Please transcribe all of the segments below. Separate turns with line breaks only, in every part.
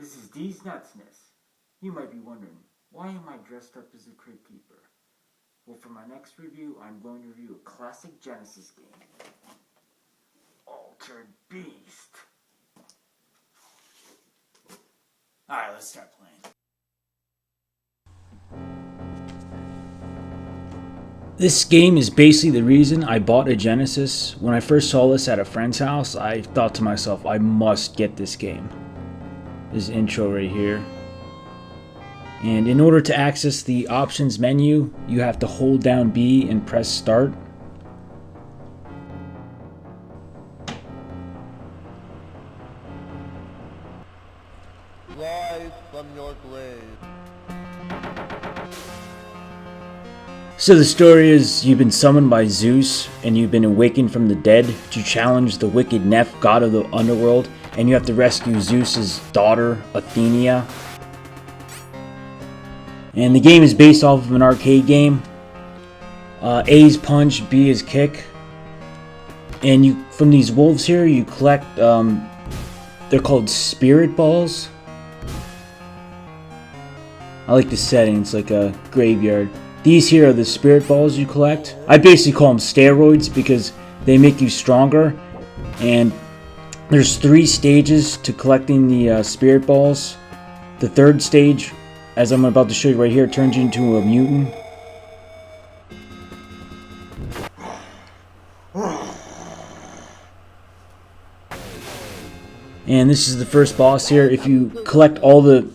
This is D's Nutsness. You might be wondering, why am I dressed up as a Crypt Keeper? Well, for my next review, I'm going to review a classic Genesis game, Altered Beast. Alright, let's start playing. This game is basically the reason I bought a Genesis. When I first saw this at a friend's house, I thought to myself, I must get this game. This intro right here. And in order to access the options menu, you have to hold down B and press start.
Rise from your grave.
So the story is, you've been summoned by Zeus and you've been awakened from the dead to challenge the wicked Neph, god of the underworld, and you have to rescue Zeus's daughter, Athena. And the game is based off of an arcade game. A is punch, B is kick. And you, from these wolves here, you collect, they're called spirit balls. I like the setting, it's like a graveyard. These here are the spirit balls you collect. I basically call them steroids because they make you stronger. And there's 3 stages to collecting the spirit balls. The third stage, as I'm about to show you right here, turns you into a mutant. And this is the first boss here. If you collect all the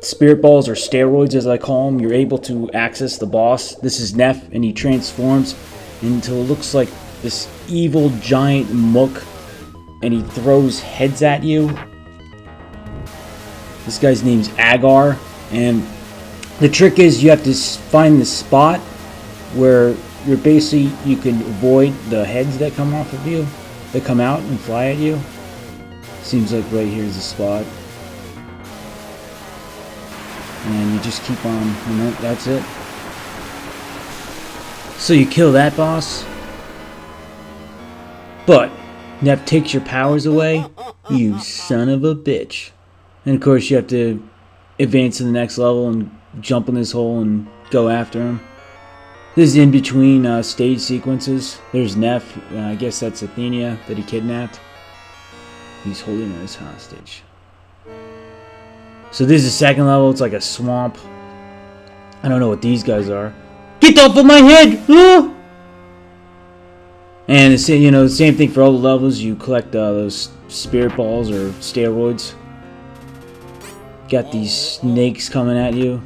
spirit balls, or steroids as I call them, you're able to access the boss. This is Neph, and he transforms into, it looks like this evil giant mook, and he throws heads at you. This guy's name's Agar, and the trick is you have to find the spot where you're basically, you can avoid the heads that come off of you, that come out and fly at you. Seems like right here's the spot. And you just keep on, you know, that's it. So you kill that boss. But Neph takes your powers away. You son of a bitch. And of course you have to advance to the next level and jump in this hole and go after him. This is in between stage sequences. There's Neph. I guess that's Athena that he kidnapped. He's holding her as hostage. So this is the second level. It's like a swamp. I don't know what these guys are. Get off of my head! Ah! And it's, you know, the same thing for all the levels. You collect those spirit balls or steroids. Got these snakes coming at you.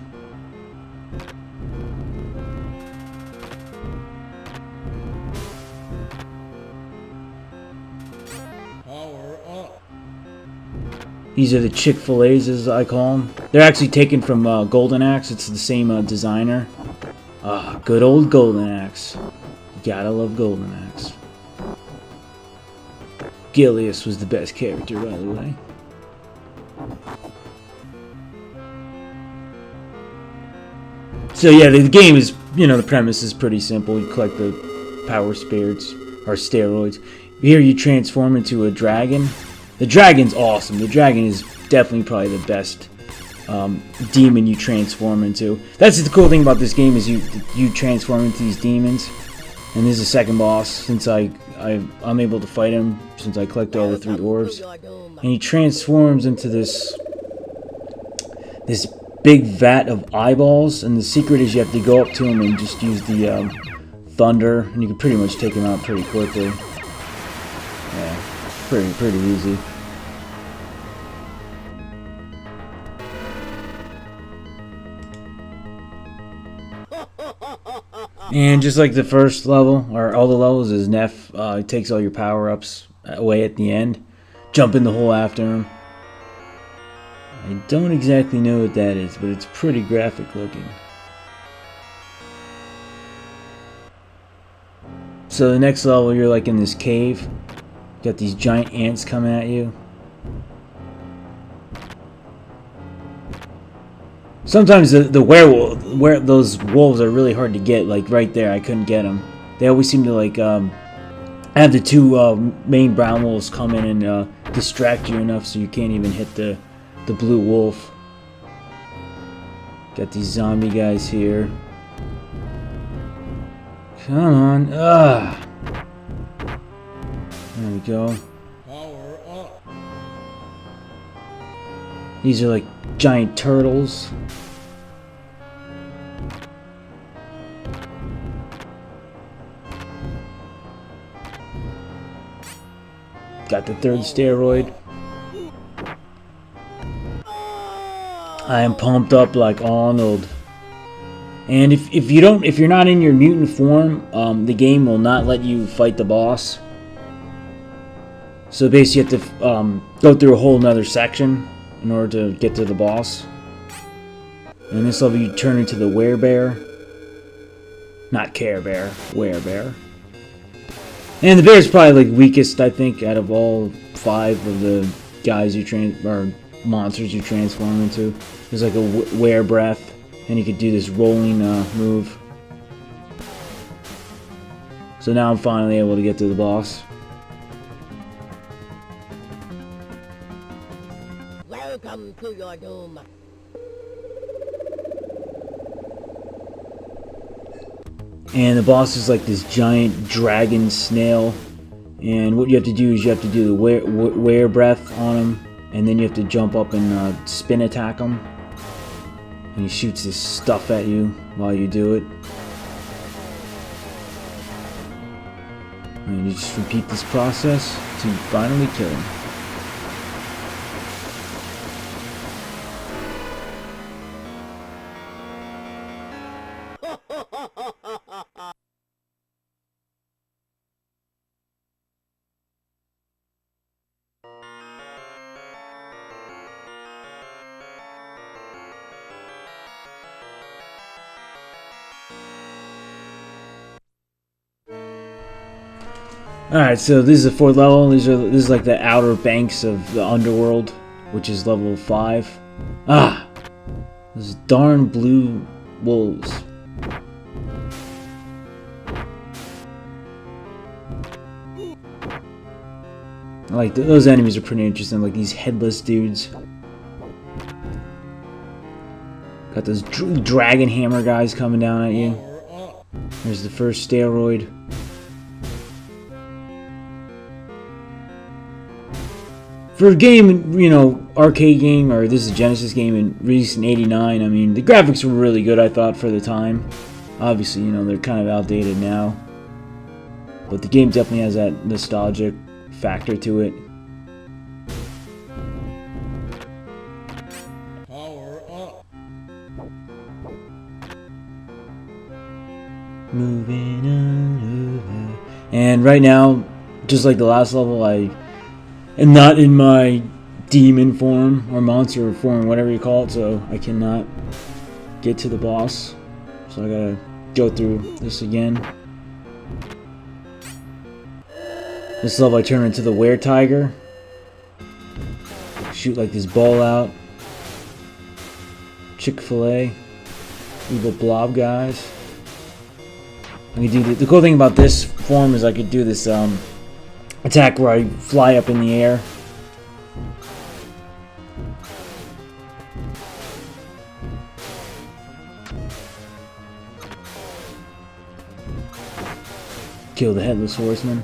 These are the Chick-fil-A's, as I call them. They're actually taken from Golden Axe. It's the same designer. Ah, good old Golden Axe. You gotta love Golden Axe. Gilius was the best character, by the way. So yeah, the game is, you know, the premise is pretty simple. You collect the power spirits, or steroids. Here you transform into a dragon. The dragon's awesome. The dragon is definitely probably the best demon you transform into. That's the cool thing about this game, is you transform into these demons. And this is the second boss, since I'm able to fight him since I collected all the 3 orbs. And he transforms into this big vat of eyeballs. And the secret is you have to go up to him and just use the thunder, and you can pretty much take him out pretty quickly. Yeah. Pretty easy. And just like the first level, or all the levels, is Neph. He takes all your power-ups away at the end. Jump in the hole after him. I don't exactly know what that is, but it's pretty graphic looking. So the next level, you're like in this cave. Got these giant ants coming at you. Sometimes those wolves are really hard to get. Like right there, I couldn't get them. They always seem to like have the 2 main brown wolves come in and distract you enough so you can't even hit the the blue wolf. Got these zombie guys here. Come on. Ugh. There we go.
Power up.
These are like giant turtles. Got the third steroid. I am pumped up like Arnold. And if you're not in your mutant form, the game will not let you fight the boss. So basically, you have to go through a whole nother section in order to get to the boss. And in this level, you turn into the werebear. Not Care Bear, werebear. And the bear is probably like weakest, I think, out of all 5 of the guys or monsters you transform into. There's like a were breath, and you could do this rolling move. So now I'm finally able to get to the boss.
Welcome to your doom.
And the boss is like this giant dragon snail. And what you have to do is you have to do the were breath on him. And then you have to jump up and spin attack him. And he shoots this stuff at you while you do it. And you just repeat this process to finally kill him. Alright, so this is the 4th level. This is like the outer banks of the underworld, which is level 5. Ah! Those darn blue wolves. Like, those enemies are pretty interesting, like these headless dudes. Got those dragon hammer guys coming down at you. There's the first steroid. For a game, you know, arcade game, or this is a Genesis game and released in '89, I mean, the graphics were really good, I thought, for the time. Obviously, you know, they're kind of outdated now. But the game definitely has that nostalgic factor to it.
Power up.
Moving on over. And right now, just like the last level, I am not in my demon form or monster form, whatever you call it, so I cannot get to the boss. So I gotta go through this again. This level I turn into the were-tiger. Shoot like this ball out. Chick-fil-A. Evil blob guys. I can do the cool thing about this form is I could do this attack where I fly up in the air. Kill the headless horseman.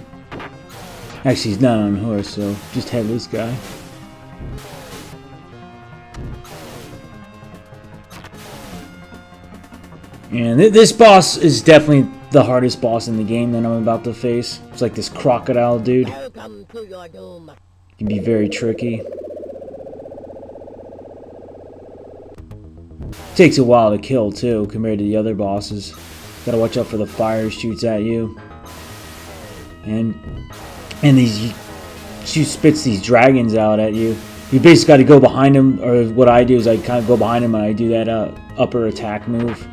Actually, he's not on a horse, so just headless guy. And this boss is definitely the hardest boss in the game that I'm about to face. It's like this crocodile dude.
Welcome to your doom.
It can be very tricky. Takes a while to kill too, compared to the other bosses. Gotta watch out for the fire he shoots at you. And these she spits these dragons out at you. You basically got to go behind him, or what I do is I kind of go behind him and I do that upper attack move.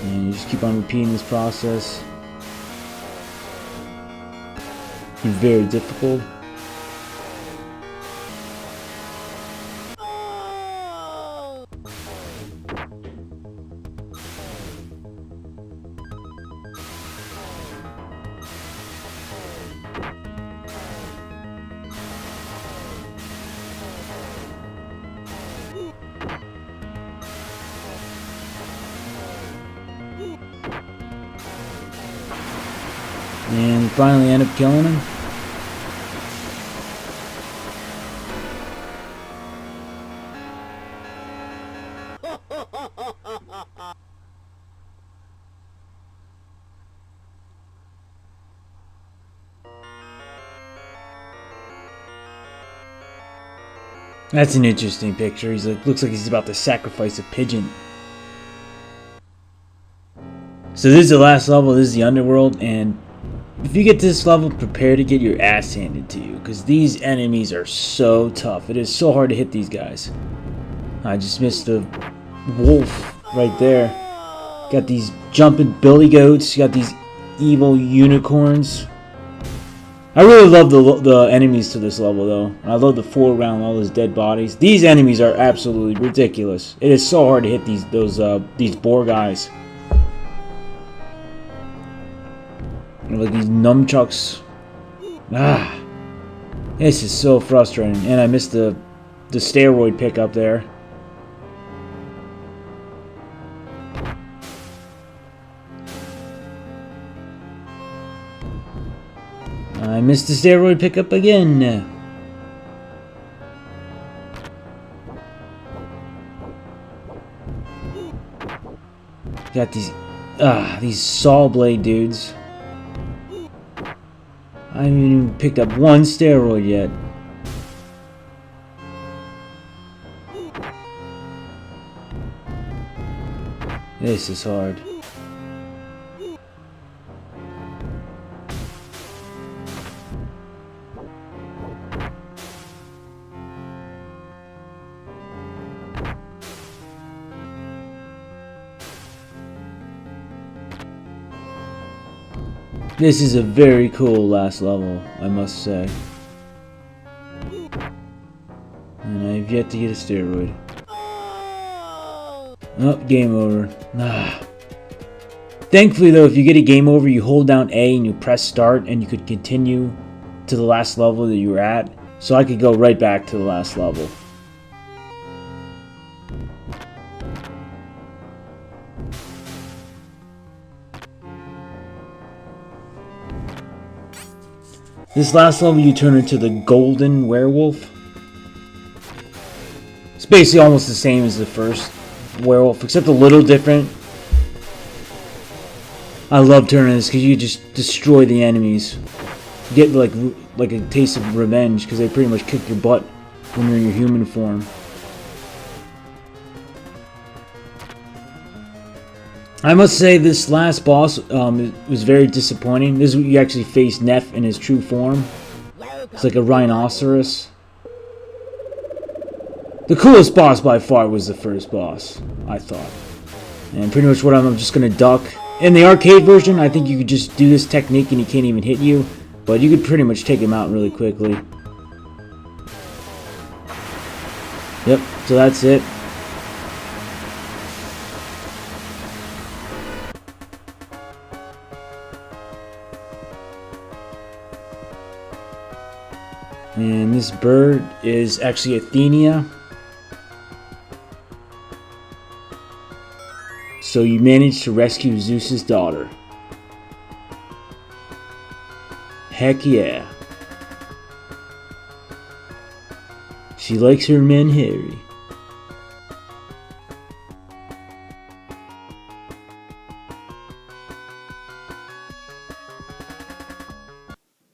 And you just keep on repeating this process. It's very difficult. And we finally end up killing him. That's an interesting picture. He's like, looks like he's about to sacrifice a pigeon. So this is the last level. This is the underworld, and if you get to this level, prepare to get your ass handed to you, because these enemies are so tough. It is so hard to hit these guys. I just missed the wolf right there. Got these jumping billy goats. Got these evil unicorns. I really love the enemies to this level, though. I love the foreground, all those dead bodies. These enemies are absolutely ridiculous. It is so hard to hit these boar guys. Like these nunchucks. This is so frustrating. And I missed the steroid pickup there. I missed the steroid pickup again. Got these saw blade dudes. I haven't even picked up one steroid yet. This is hard. This is a very cool last level, I must say. And I've yet to get a steroid. Oh, game over. Thankfully though, if you get a game over, you hold down A and you press start and you could continue to the last level that you were at. So I could go right back to the last level. This last level you turn into the golden werewolf. It's basically almost the same as the first werewolf, except a little different. I love turning this because you just destroy the enemies. You get like a taste of revenge because they pretty much kick your butt when you're in your human form. I must say this last boss was very disappointing. This is where you actually face Neff in his true form. It's like a rhinoceros. The coolest boss by far was the first boss, I thought. And pretty much what I'm just going to duck. In the arcade version, I think you could just do this technique and he can't even hit you. But you could pretty much take him out really quickly. Yep, so that's it. And this bird is actually Athenia. So you managed to rescue Zeus's daughter. Heck yeah. She likes her men hairy.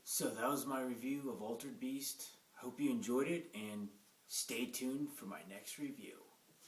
So that was my review of Altered Beast. I hope you enjoyed it and stay tuned for my next review.